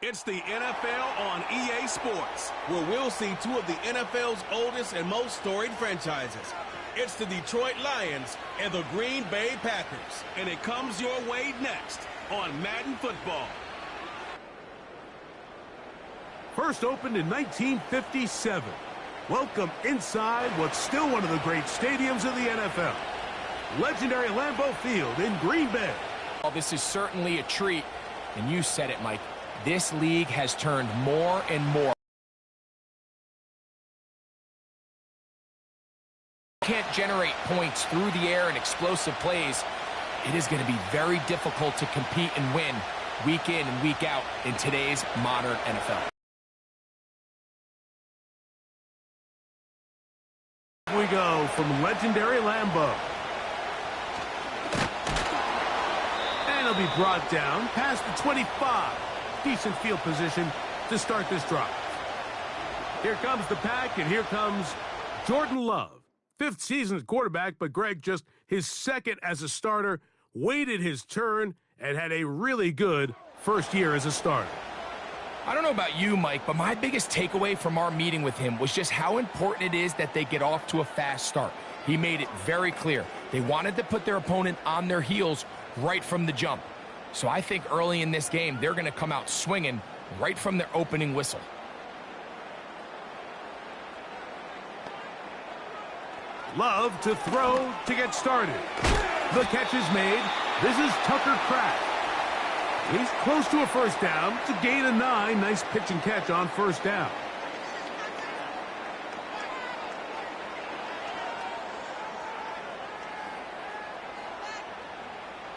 It's the NFL on EA Sports, where we'll see two of the NFL's oldest and most storied franchises. It's the Detroit Lions and the Green Bay Packers, and it comes your way next on Madden Football. First opened in 1957. Welcome inside what's still one of the great stadiums of the NFL. Legendary Lambeau Field in Green Bay. Well, this is certainly a treat, and you said it, Mike. This league has turned more and more. Can't generate points through the air and explosive plays. It is going to be very difficult to compete and win week in and week out in today's modern NFL. We go from legendary Lambeau. And he'll be brought down past the 25. Decent field position to start this drive. Here comes the pack, and here comes Jordan Love. Fifth season as quarterback, but Greg, just his second as a starter, waited his turn and had a really good first year as a starter. I don't know about you, Mike, but my biggest takeaway from our meeting with him was just how important it is that they get off to a fast start. He made it very clear. They wanted to put their opponent on their heels right from the jump. So I think early in this game, they're going to come out swinging right from their opening whistle. Love to throw to get started. The catch is made. This is Tucker Kraft. He's close to a first down. It's a gain of 9. Nice pitch and catch on first down.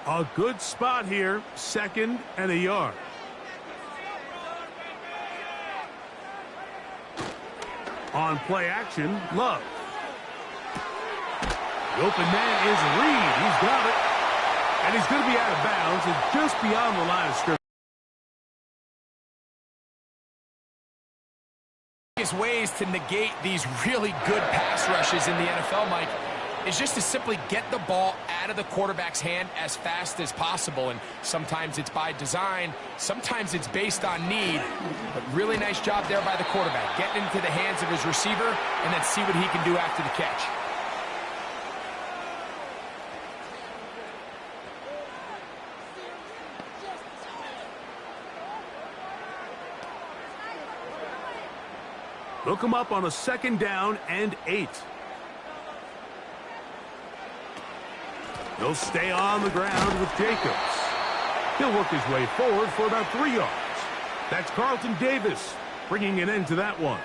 A good spot here. Second and a yard. On play action, Love. The open man is Reed. He's got it. And he's going to be out of bounds and just beyond the line of scrimmage. Ways to negate these really good pass rushes in the NFL, Mike, is just to simply get the ball out of the quarterback's hand as fast as possible. And sometimes it's by design, sometimes it's based on need. But really nice job there by the quarterback, getting into the hands of his receiver and then see what he can do after the catch. Look him up on a second down and 8. He'll stay on the ground with Jacobs. He'll work his way forward for about 3 yards. That's Carlton Davis bringing an end to that one.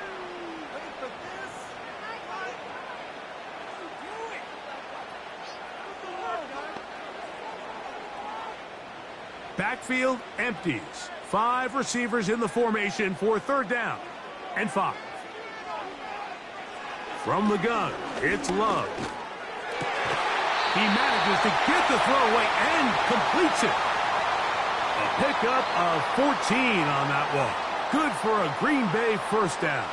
Backfield empties. 5 receivers in the formation for third down and 5. From the gun, it's Love. He manages to get the throw away and completes it. A pickup of 14 on that one. Good for a Green Bay first down.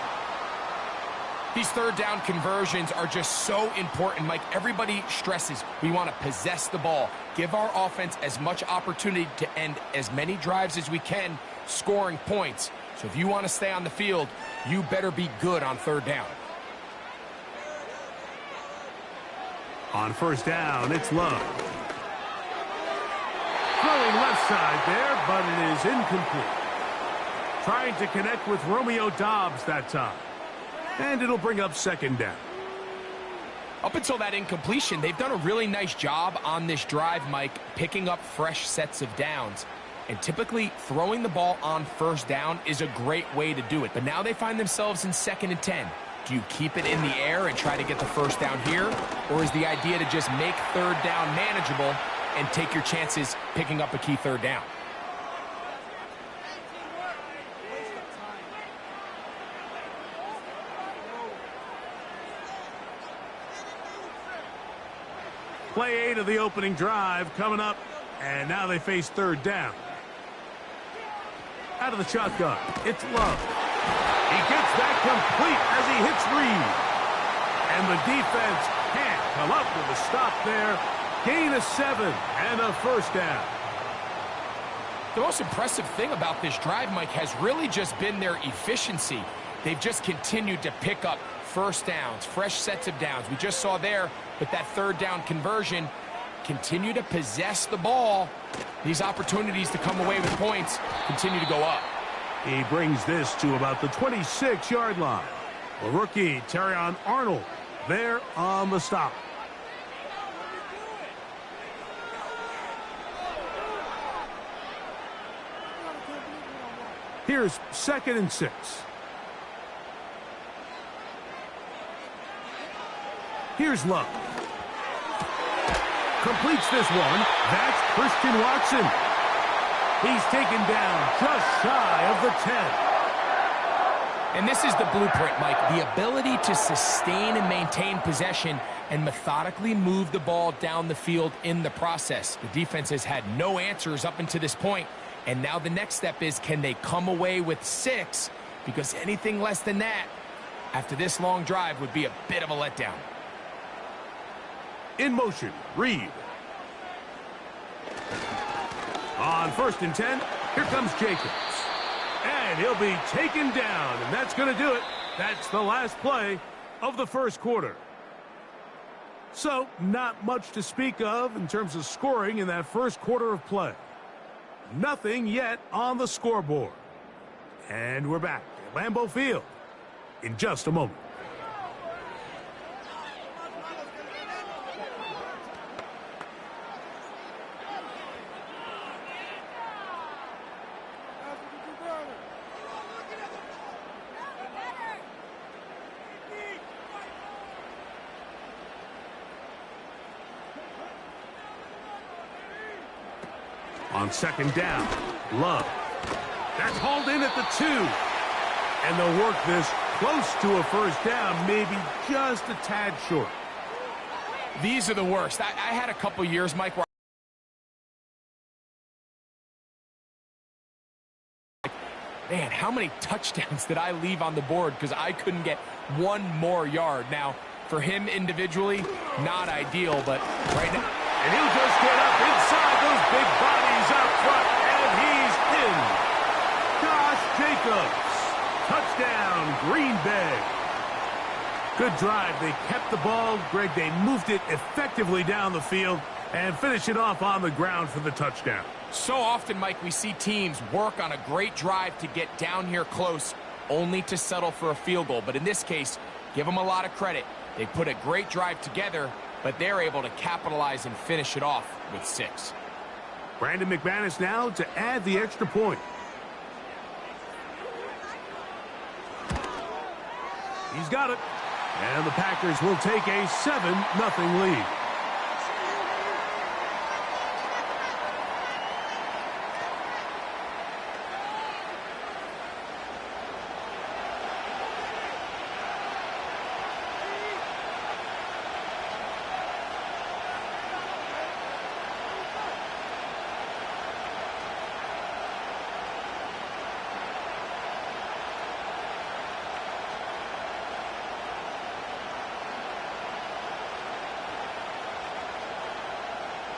These third down conversions are just so important, Mike. Everybody stresses we want to possess the ball, give our offense as much opportunity to end as many drives as we can, scoring points. So if you want to stay on the field, you better be good on third down. On first down, it's Love. Throwing left side there, but it is incomplete. Trying to connect with Romeo Doubs that time. And it'll bring up second down. Up until that incompletion, they've done a really nice job on this drive, Mike, picking up fresh sets of downs. And typically, throwing the ball on first down is a great way to do it. But now they find themselves in second and 10. Do you keep it in the air and try to get the first down here? Or is the idea to just make third down manageable and take your chances picking up a key third down? Play 8 of the opening drive coming up, and now they face third down. Out of the shotgun, it's Love. He gets that complete as he hits Reed. And the defense can't come up with a stop there. Gain of 7 and a first down. The most impressive thing about this drive, Mike, has really just been their efficiency. They've just continued to pick up first downs, fresh sets of downs. We just saw there with that third down conversion, continue to possess the ball. These opportunities to come away with points continue to go up. He brings this to about the 26-yard line. The rookie, Terrion Arnold, there on the stop. Here's 2nd and 6. Here's Love. Completes this one. That's Christian Watson. He's taken down just shy of the 10. And this is the blueprint, Mike. The ability to sustain and maintain possession and methodically move the ball down the field in the process. The defense has had no answers up until this point. And now the next step is, can they come away with 6? Because anything less than that, after this long drive, would be a bit of a letdown. In motion, Reed. On 1st and 10, here comes Jacobs. And he'll be taken down, and that's going to do it. That's the last play of the first quarter. So, not much to speak of in terms of scoring in that first quarter of play. Nothing yet on the scoreboard. And we're back at Lambeau Field in just a moment. On 2nd down, Love. That's hauled in at the 2. And they'll work this close to a first down, maybe just a tad short. These are the worst. I had a couple years, Mike, where man, how many touchdowns did I leave on the board because I couldn't get one more yard? Now, for him individually, not ideal, but right now. And he'll just get up inside those big bodies out front, and he's in. Josh Jacobs. Touchdown, Green Bay. Good drive. They kept the ball. Greg, they moved it effectively down the field and finish it off on the ground for the touchdown. So often, Mike, we see teams work on a great drive to get down here close, only to settle for a field goal. But in this case, give them a lot of credit. They put a great drive together, but they're able to capitalize and finish it off with 6. Brandon McManus now to add the extra point. He's got it. And the Packers will take a 7-0 lead.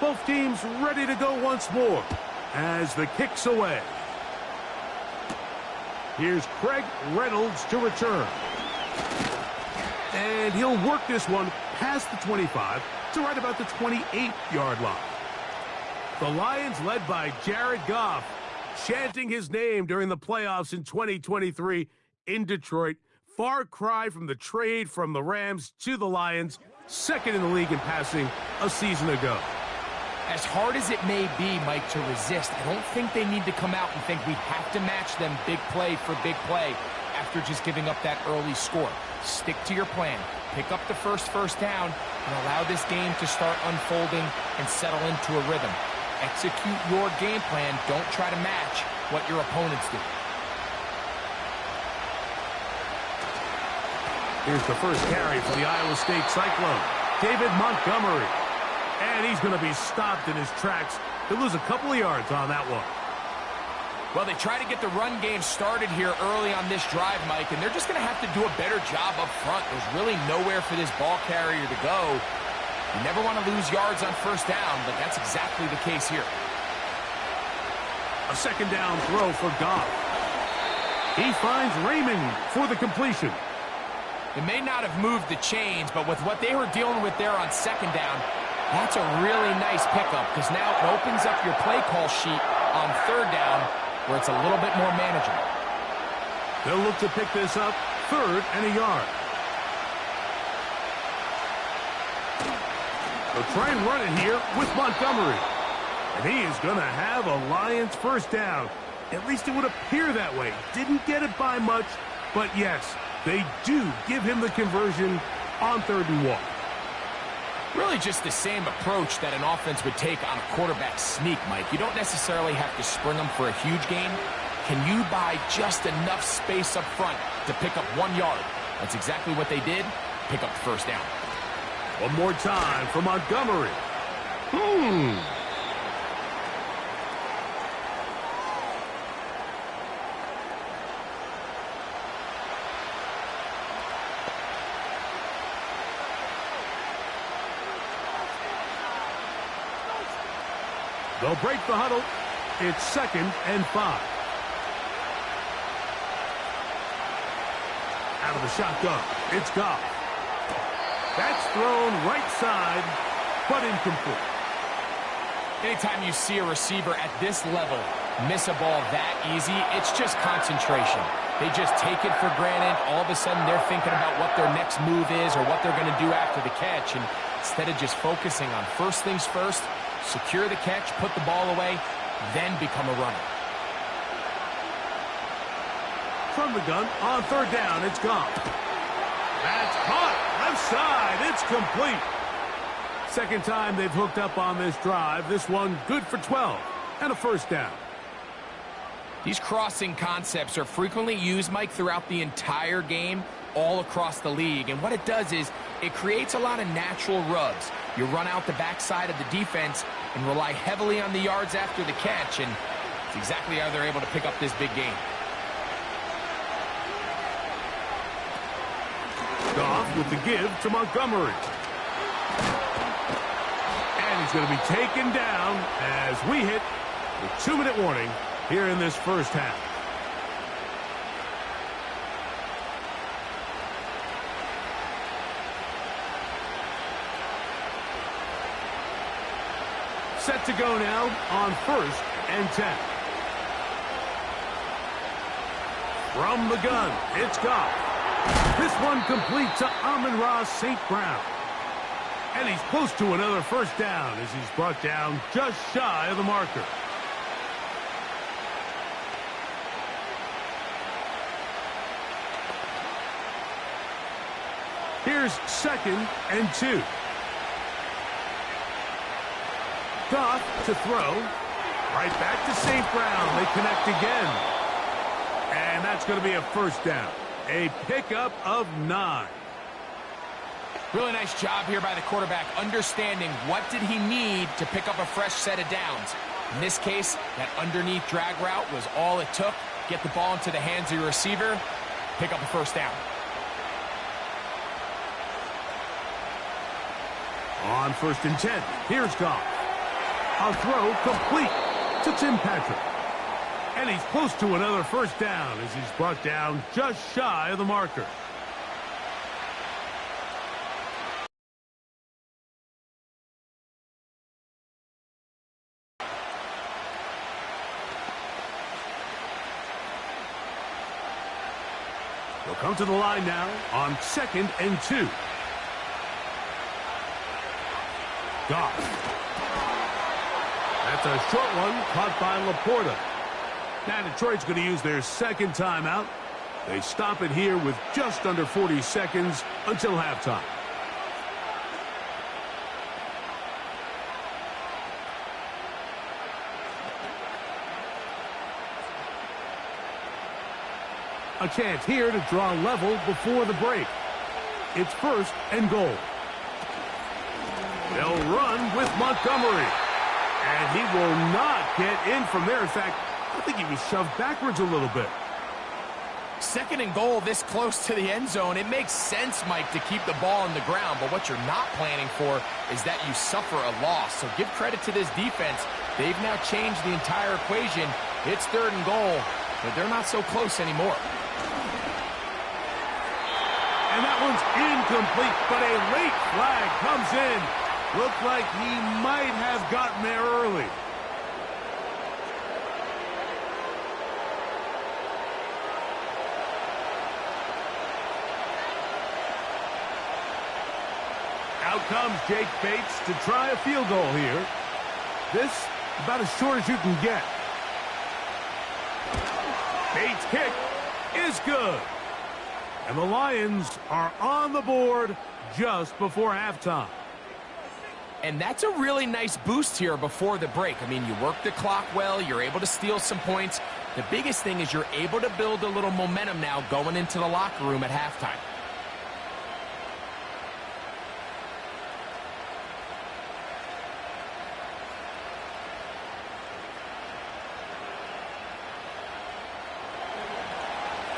Both teams ready to go once more as the kick's away. Here's Craig Reynolds to return. And he'll work this one past the 25 to right about the 28-yard line. The Lions, led by Jared Goff, chanting his name during the playoffs in 2023 in Detroit. Far cry from the trade from the Rams to the Lions, second in the league in passing a season ago. As hard as it may be, Mike, to resist, I don't think they need to come out and think we have to match them big play for big play after just giving up that early score. Stick to your plan. Pick up the first down and allow this game to start unfolding and settle into a rhythm. Execute your game plan. Don't try to match what your opponents do. Here's the first carry for the Iowa State Cyclone, David Montgomery. And he's going to be stopped in his tracks. He'll lose a couple of yards on that one. Well, they try to get the run game started here early on this drive, Mike, and they're just going to have to do a better job up front. There's really nowhere for this ball carrier to go. You never want to lose yards on first down, but that's exactly the case here. A second down throw for Goff. He finds Raymond for the completion. It may not have moved the chains, but with what they were dealing with there on second down, that's a really nice pickup because now it opens up your play call sheet on third down where it's a little bit more manageable. They'll look to pick this up, 3rd and a yard. They'll try and run it here with Montgomery. And he is going to have a Lions first down. At least it would appear that way. Didn't get it by much, but yes, they do give him the conversion on 3rd and 1. Really just the same approach that an offense would take on a quarterback sneak, Mike. You don't necessarily have to spring them for a huge gain. Can you buy just enough space up front to pick up 1 yard? That's exactly what they did. Pick up the first down. One more time for Montgomery. They'll break the huddle. It's 2nd and 5. Out of the shotgun, it's Goff. That's thrown right side, but incomplete. Anytime you see a receiver at this level miss a ball that easy, it's just concentration. They just take it for granted. All of a sudden, they're thinking about what their next move is or what they're going to do after the catch. And instead of just focusing on first things first, secure the catch, put the ball away, then become a runner. From the gun, on 3rd down, it's gone. That's caught. Left side. It's complete. Second time they've hooked up on this drive. This one good for 12 and a first down. These crossing concepts are frequently used, Mike, throughout the entire game, all across the league. And what it does is it creates a lot of natural rubs. You run out the backside of the defense and rely heavily on the yards after the catch, and it's exactly how they're able to pick up this big game. Goff with the give to Montgomery. And he's going to be taken down as we hit the 2-minute warning here in this first half. Set to go now on 1st and 10. From the gun, it's Goff. This one complete to Amon-Ra St. Brown. And he's close to another first down as he's brought down just shy of the marker. Here's 2nd and 2. Goff to throw. Right back to St. Brown. They connect again. And that's going to be a first down. A pickup of 9. Really nice job here by the quarterback, understanding what did he need to pick up a fresh set of downs. In this case, that underneath drag route was all it took. Get the ball into the hands of your receiver, pick up a first down. On 1st and 10, here's Goff. A throw complete to Tim Patrick. And he's close to another first down as he's brought down just shy of the marker. They'll come to the line now on 2nd and 2. Goff. That's a short one caught by Laporta. Now Detroit's going to use their second timeout. They stop it here with just under 40 seconds until halftime. A chance here to draw level before the break. It's 1st and goal. They'll run with Montgomery. And he will not get in from there. In fact, I think he was shoved backwards a little bit. 2nd and goal this close to the end zone. It makes sense, Mike, to keep the ball on the ground. But what you're not planning for is that you suffer a loss. So give credit to this defense. They've now changed the entire equation. It's 3rd and goal, but they're not so close anymore. And that one's incomplete, but a late flag comes in. Looked like he might have gotten there early. Out comes Jake Bates to try a field goal here. This about as short as you can get. Bates' kick is good. And the Lions are on the board just before halftime. And that's a really nice boost here before the break. I mean, you work the clock well. You're able to steal some points. The biggest thing is you're able to build a little momentum now going into the locker room at halftime.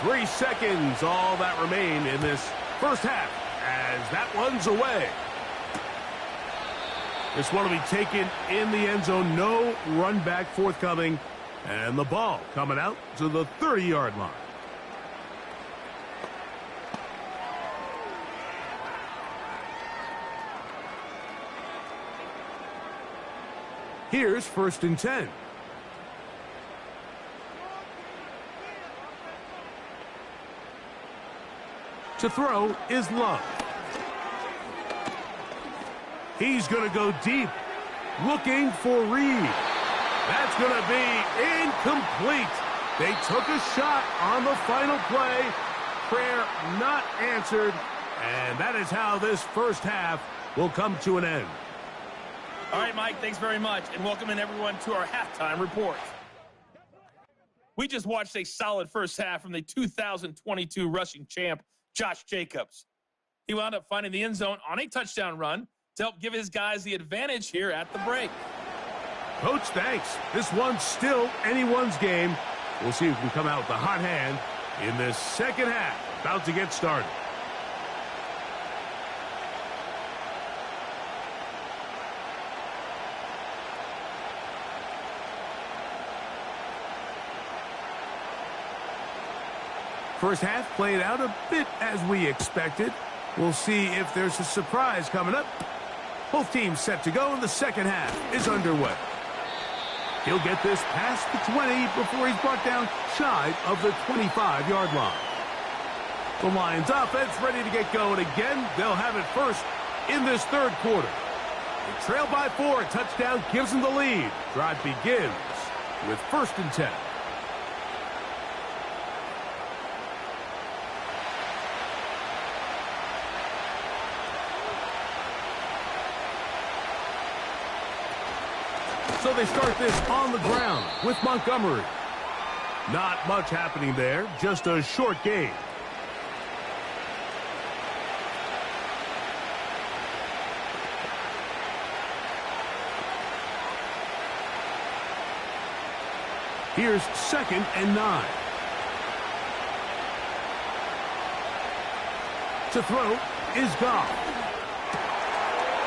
Three seconds, all that remain in this first half, as that one's away. This one will be taken in the end zone. No run back forthcoming. And the ball coming out to the 30-yard line. Here's 1st and 10. To throw is Love. He's going to go deep, looking for Reed. That's going to be incomplete. They took a shot on the final play. Prayer not answered, and that is how this first half will come to an end. All right, Mike, thanks very much, and welcome in everyone to our halftime report. We just watched a solid first half from the 2022 rushing champ, Josh Jacobs. He wound up finding the end zone on a touchdown run to help give his guys the advantage here at the break. Coach, thanks. This one's still anyone's game. We'll see who can come out with the hot hand in this second half. About to get started. First half played out a bit as we expected. We'll see if there's a surprise coming up. Both teams set to go, and the second half is underway. He'll get this past the 20 before he's brought down shy of the 25-yard line. The Lions offense ready to get going again. They'll have it first in this third quarter. They trail by 4. A touchdown gives them the lead. Drive begins with 1st and 10. So they start this on the ground with Montgomery. Not much happening there, just a short gain. Here's 2nd and 9. To throw is Goff.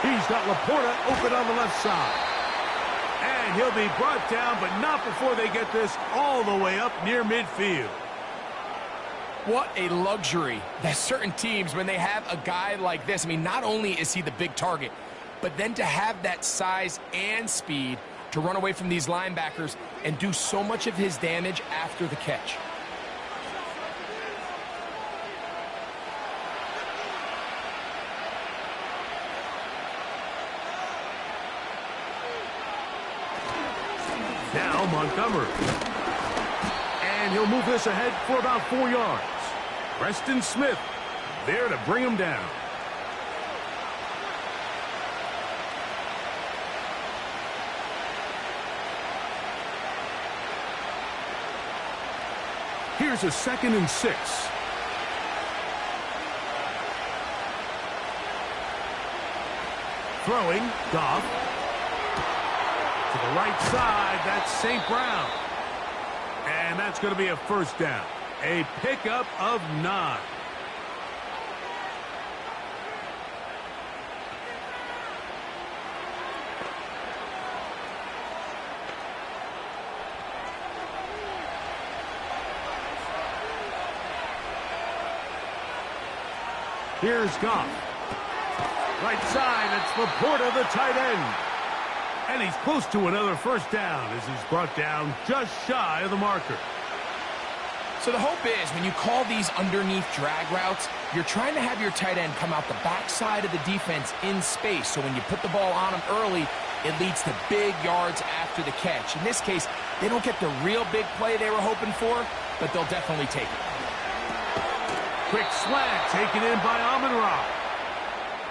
He's got Laporta open on the left side. And he'll be brought down, but not before they get this all the way up near midfield. What a luxury that certain teams, when they have a guy like this, I mean, not only is he the big target, but then to have that size and speed to run away from these linebackers and do so much of his damage after the catch. Now Montgomery. And he'll move this ahead for about 4 yards. Preston Smith there to bring him down. Here's a 2nd and 6. Throwing, Goff. To the right side, that's St. Brown. And that's going to be a first down. A pickup of 9. Here's Goff. Right side, it's Laporta, the tight end. And he's close to another first down as he's brought down just shy of the marker. So the hope is when you call these underneath drag routes, you're trying to have your tight end come out the backside of the defense in space. So when you put the ball on him early, it leads to big yards after the catch. In this case, they don't get the real big play they were hoping for, but they'll definitely take it. Quick slant taken in by Amon-Ra.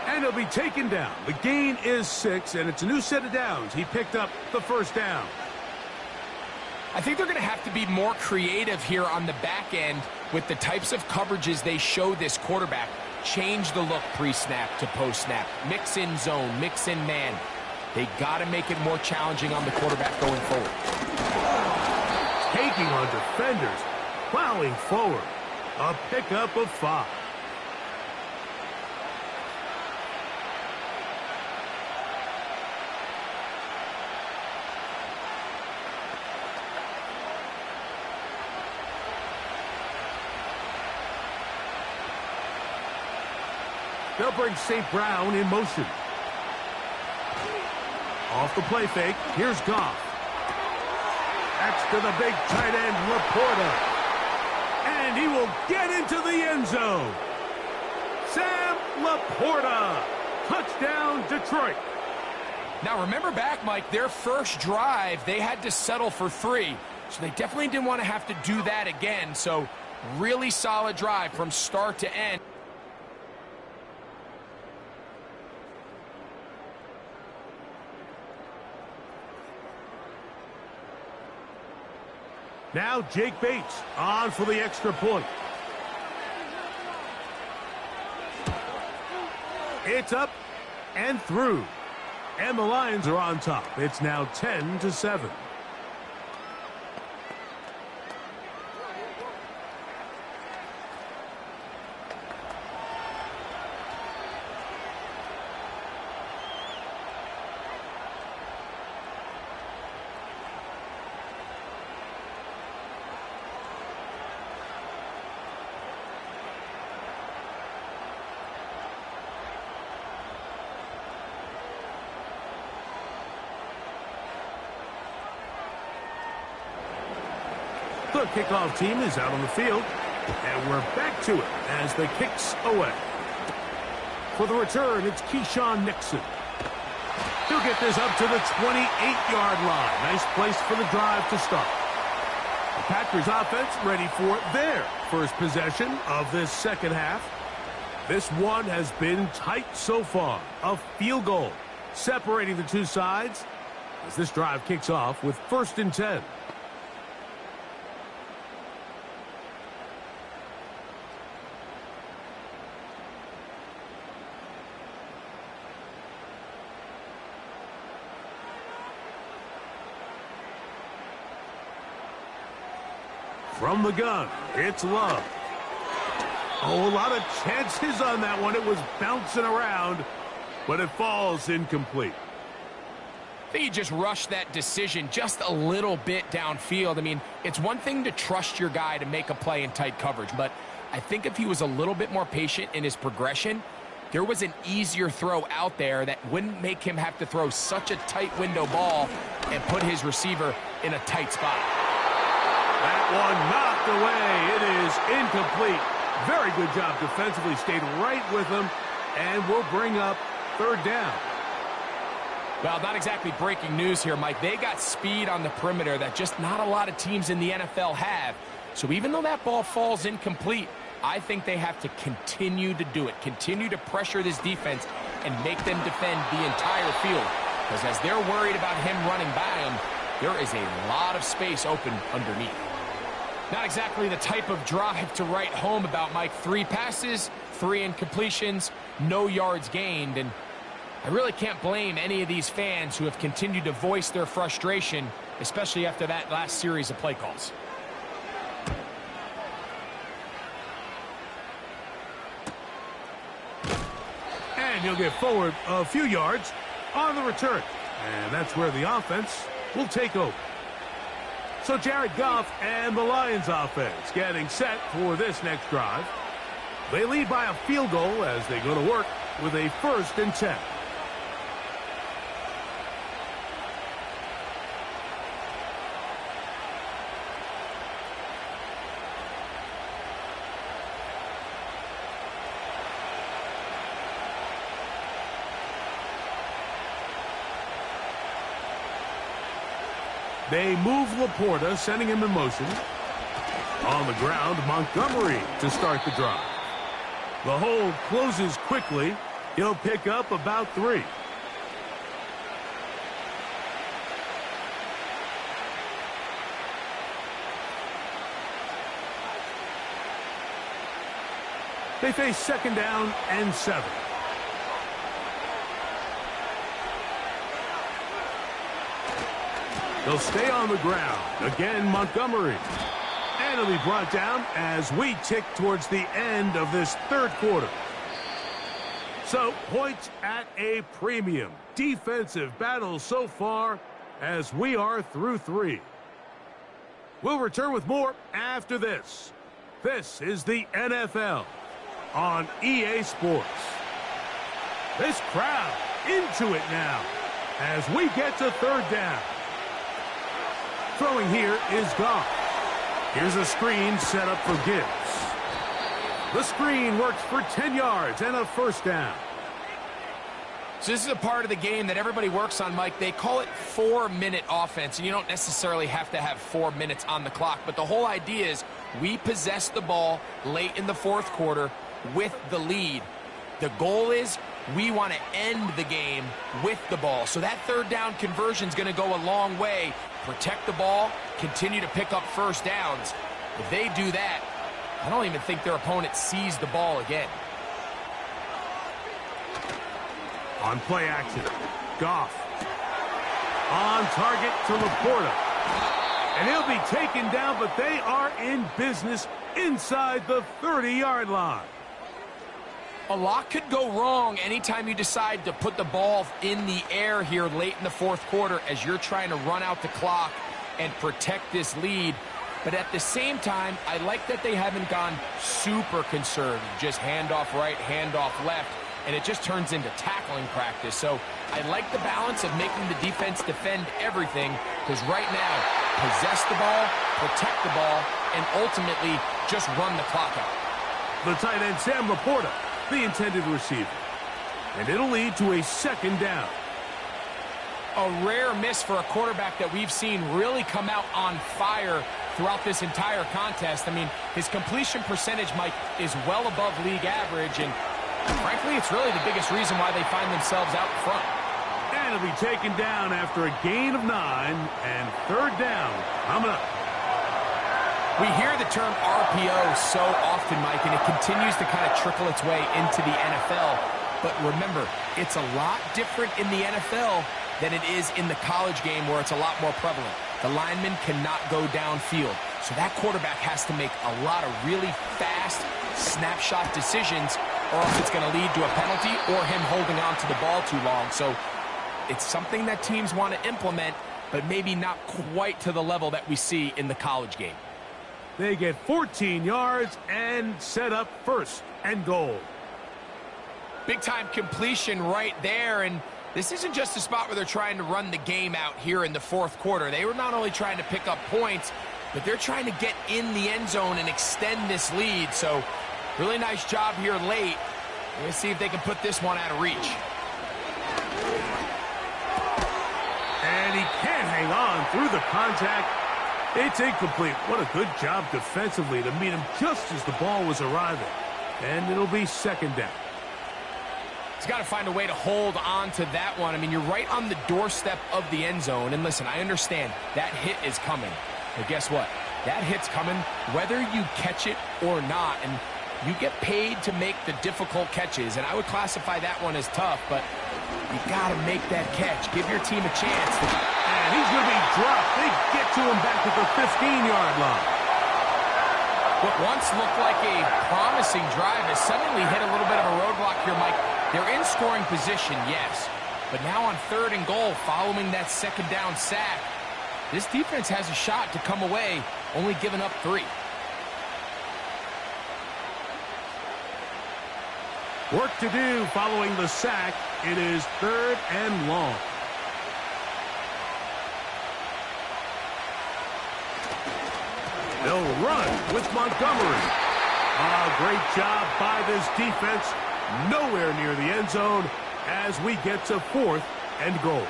And he'll be taken down. The gain is 6, and it's a new set of downs. He picked up the first down. I think they're going to have to be more creative here on the back end with the types of coverages they show this quarterback. Change the look pre-snap to post-snap. Mix in zone, mix in man. They got to make it more challenging on the quarterback going forward. Taking on defenders, plowing forward. A pickup of 5. They'll bring St. Brown in motion. Off the play fake, here's Goff. That's to the big tight end, Laporta. And he will get into the end zone. Sam Laporta. Touchdown, Detroit. Now remember back, Mike, their first drive, they had to settle for 3. So they definitely didn't want to have to do that again. So really solid drive from start to end. Now Jake Bates on for the extra point. It's up and through. And the Lions are on top. It's now 10-7. The kickoff team is out on the field, and we're back to it as the kick's away. For the return, it's Keyshawn Nixon. He'll get this up to the 28-yard line. Nice place for the drive to start. The Packers offense ready for their first possession of this second half. This one has been tight so far. A field goal separating the two sides as this drive kicks off with 1st and 10. From the gun, it's Love. Oh, a lot of chances on that one. It was bouncing around, but it falls incomplete. I think he just rushed that decision just a little bit downfield. I mean, it's one thing to trust your guy to make a play in tight coverage, but I think if he was a little bit more patient in his progression, there was an easier throw out there that wouldn't make him have to throw such a tight window ball and put his receiver in a tight spot. That one knocked away. It is incomplete. Very good job defensively. Stayed right with him, and will bring up 3rd down. Well, not exactly breaking news here, Mike. They got speed on the perimeter that just not a lot of teams in the NFL have. So even though that ball falls incomplete, I think they have to continue to do it. Continue to pressure this defense and make them defend the entire field. Because as they're worried about him running by them, there is a lot of space open underneath. Not exactly the type of drive to write home about, Mike. 3 passes, 3 incompletions, no yards gained. And I really can't blame any of these fans who have continued to voice their frustration, especially after that last series of play calls. And he'll get forward a few yards on the return. And that's where the offense will take over. So Jared Goff and the Lions offense getting set for this next drive. They lead by a field goal as they go to work with a 1st and 10. They move Laporta, sending him in motion. On the ground, Montgomery to start the drive. The hold closes quickly. He'll pick up about 3. They face 2nd down and 7. They'll stay on the ground. Again, Montgomery. And he'll be brought down as we tick towards the end of this 3rd quarter. So, points at a premium. Defensive battle so far as we are through 3. We'll return with more after this. This is the NFL on EA Sports. This crowd into it now as we get to 3rd down. Throwing here is Goff. Here's a screen set up for Gibbs. The screen works for 10 yards and a 1st down. So this is a part of the game that everybody works on, Mike. They call it 4-minute offense, and you don't necessarily have to have 4 minutes on the clock. But the whole idea is we possess the ball late in the 4th quarter with the lead. The goal is we want to end the game with the ball. So that 3rd down conversion is going to go a long way. Protect the ball, continue to pick up 1st downs. If they do that, I don't even think their opponent sees the ball again. On play action, Goff. On target to Laporta. And he'll be taken down, but they are in business inside the 30-yard line. A lot could go wrong anytime you decide to put the ball in the air here late in the 4th quarter as you're trying to run out the clock and protect this lead. But at the same time, I like that they haven't gone super conservative. Just handoff right, handoff left, and it just turns into tackling practice. So I like the balance of making the defense defend everything because right now, possess the ball, protect the ball, and ultimately just run the clock out. The tight end, Sam Laporta, the intended receiver. And it'll lead to a 2nd down. A rare miss for a quarterback that we've seen really come out on fire throughout this entire contest. I mean, his completion percentage, Mike, is well above league average, and frankly, it's really the biggest reason why they find themselves out front. And he'll be taken down after a gain of 9 and 3rd down coming up. We hear the term RPO so often, Mike, and it continues to kind of trickle its way into the NFL. But remember, it's a lot different in the NFL than it is in the college game where it's a lot more prevalent. The lineman cannot go downfield. So that quarterback has to make a lot of really fast snapshot decisions or else it's going to lead to a penalty or him holding on to the ball too long. So it's something that teams want to implement, but maybe not quite to the level that we see in the college game. They get 14 yards and set up 1st and goal. Big-time completion right there, and this isn't just a spot where they're trying to run the game out here in the 4th quarter. They were not only trying to pick up points, but they're trying to get in the end zone and extend this lead. So really nice job here late. Let's see if they can put this one out of reach. And he can't hang on through the contact. It's incomplete. What a good job defensively to meet him just as the ball was arriving. And it'll be 2nd down. He's got to find a way to hold on to that one. I mean, you're right on the doorstep of the end zone. And listen, I understand that hit is coming. But guess what? That hit's coming whether you catch it or not. And you get paid to make the difficult catches. And I would classify that one as tough, but you got to make that catch. Give your team a chance. And he's going to be dropped. They get to him back at the 15-yard line. What once looked like a promising drive has suddenly hit a little bit of a roadblock here, Mike. They're in scoring position, yes. But now on 3rd and goal, following that 2nd down sack, this defense has a shot to come away, only giving up 3. Work to do following the sack. It is 3rd and long. They'll run with Montgomery. Great job by this defense. Nowhere near the end zone as we get to 4th and goal.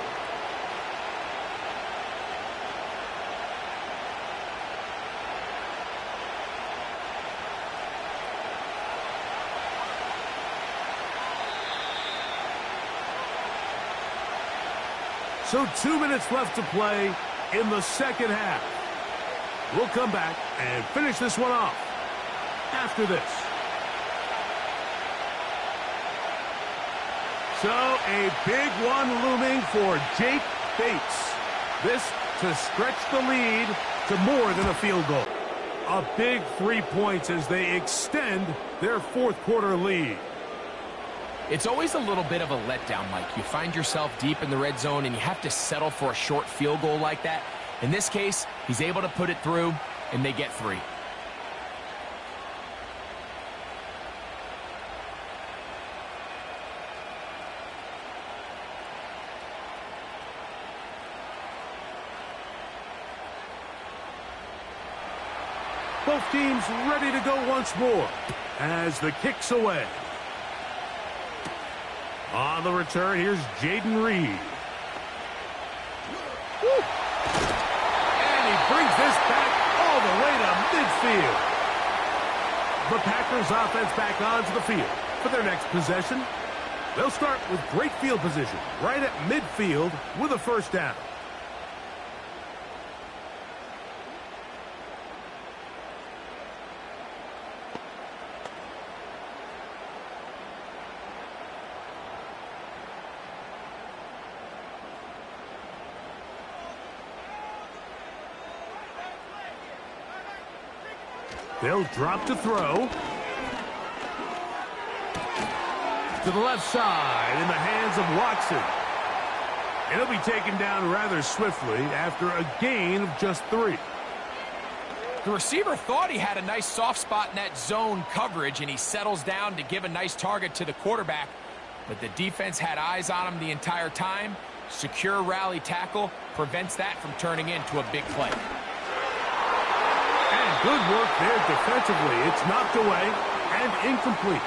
So 2 minutes left to play in the second half. We'll come back and finish this one off after this. So a big one looming for Jake Bates. This to stretch the lead to more than a field goal. A big 3 points as they extend their 4th quarter lead. It's always a little bit of a letdown, Mike. You find yourself deep in the red zone and you have to settle for a short field goal like that. In this case, he's able to put it through and they get 3. Both teams ready to go once more as the kick's away. On the return, here's Jaden Reed. Woo! And he brings this back all the way to midfield. The Packers offense back onto the field for their next possession. They'll start with great field position right at midfield with a 1st down. They'll drop to throw. To the left side in the hands of Watson. And he'll be taken down rather swiftly after a gain of just 3. The receiver thought he had a nice soft spot in that zone coverage, and he settles down to give a nice target to the quarterback. But the defense had eyes on him the entire time. Secure rally tackle prevents that from turning into a big play. And good work there defensively. It's knocked away and incomplete.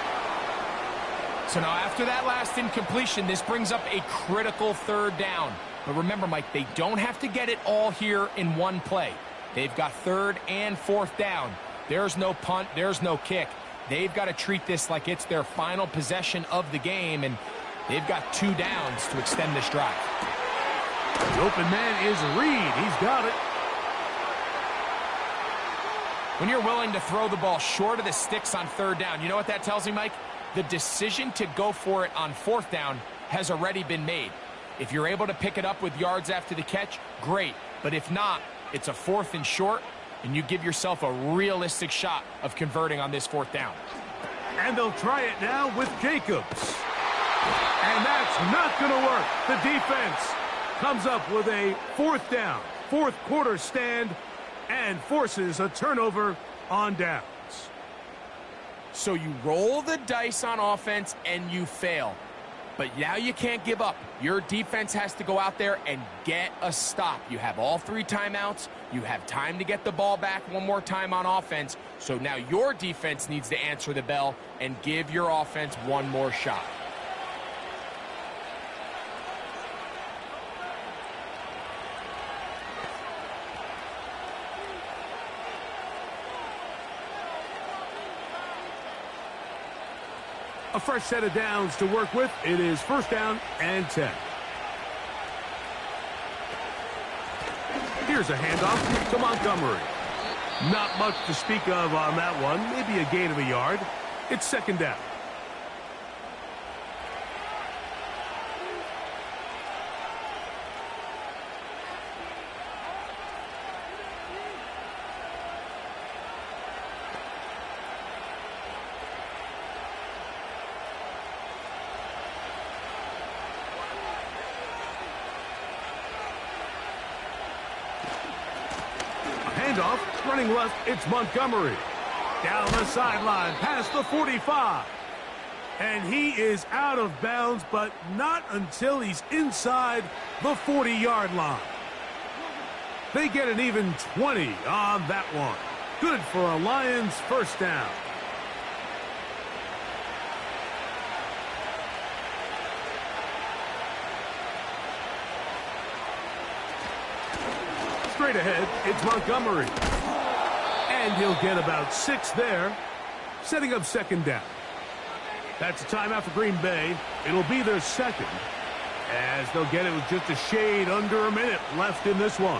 So now after that last incompletion, this brings up a critical 3rd down. But remember, Mike, they don't have to get it all here in one play. They've got 3rd and 4th down. There's no punt. There's no kick. They've got to treat this like it's their final possession of the game, and they've got 2 downs to extend this drive. The open man is Reed. He's got it. When you're willing to throw the ball short of the sticks on 3rd down, you know what that tells me, Mike? The decision to go for it on 4th down has already been made. If you're able to pick it up with yards after the catch, great. But if not, it's a 4th and short, and you give yourself a realistic shot of converting on this 4th down. And they'll try it now with Jacobs. And that's not going to work. The defense comes up with a 4th down, 4th quarter stand, and forces a turnover on downs. So you roll the dice on offense and you fail. But now you can't give up. Your defense has to go out there and get a stop. You have all 3 timeouts. You have time to get the ball back one more time on offense. So now your defense needs to answer the bell and give your offense one more shot. A fresh set of downs to work with. It is 1st down and 10. Here's a handoff to Montgomery. Not much to speak of on that one. Maybe a gain of a yard. It's 2nd down. Handoff, running left, it's Montgomery. Down the sideline, past the 45. And he is out of bounds, but not until he's inside the 40-yard line. They get an even 20 on that one. Good for a Lions first down. Straight ahead, it's Montgomery. And he'll get about 6 there, setting up second down. That's a timeout for Green Bay. It'll be their second, as they'll get it with just a shade under a minute left in this one.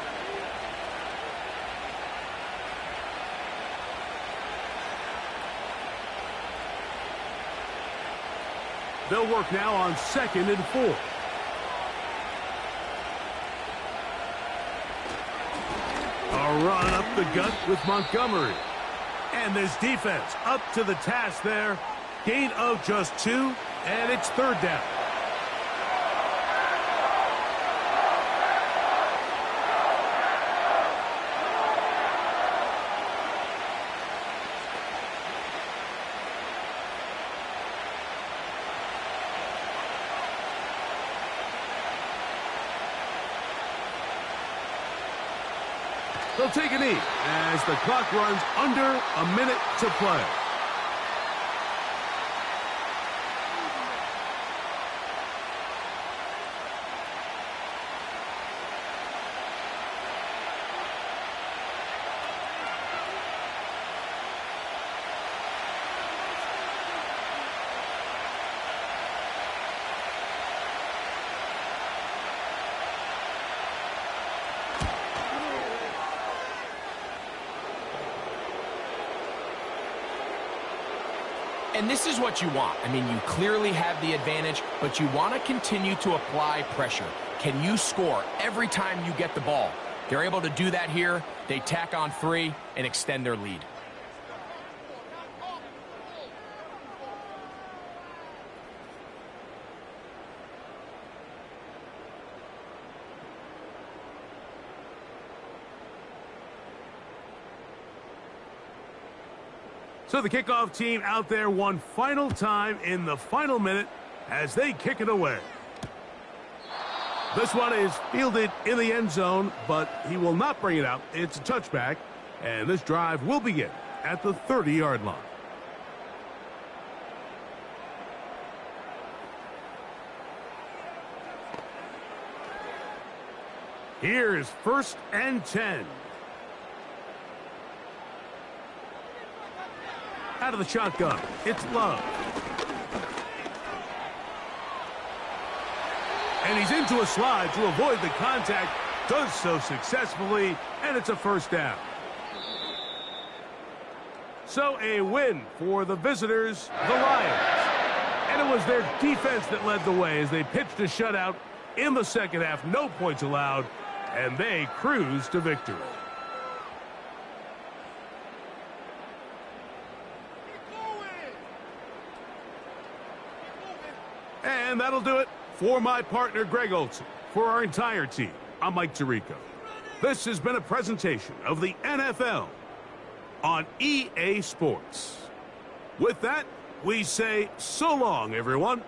They'll work now on 2nd and 4. A run up the gut with Montgomery. And this defense up to the task there. Gain of just 2, and it's 3rd down. They'll take a knee as the clock runs under a minute to play. And this is what you want. I mean, you clearly have the advantage, but you want to continue to apply pressure. Can you score every time you get the ball? They're able to do that here. They tack on 3 and extend their lead. So the kickoff team out there one final time in the final minute as they kick it away. This one is fielded in the end zone, but he will not bring it out. It's a touchback, and this drive will begin at the 30-yard line. Here is 1st and 10. Out of the shotgun, it's Love. And he's into a slide to avoid the contact. Does so successfully, and it's a first down. So a win for the visitors, the Lions. And it was their defense that led the way as they pitched a shutout in the second half. No points allowed, and they cruised to victory. And that'll do it for my partner, Greg Olson. For our entire team, I'm Mike Tirico. This has been a presentation of the NFL on EA Sports. With that, we say so long, everyone.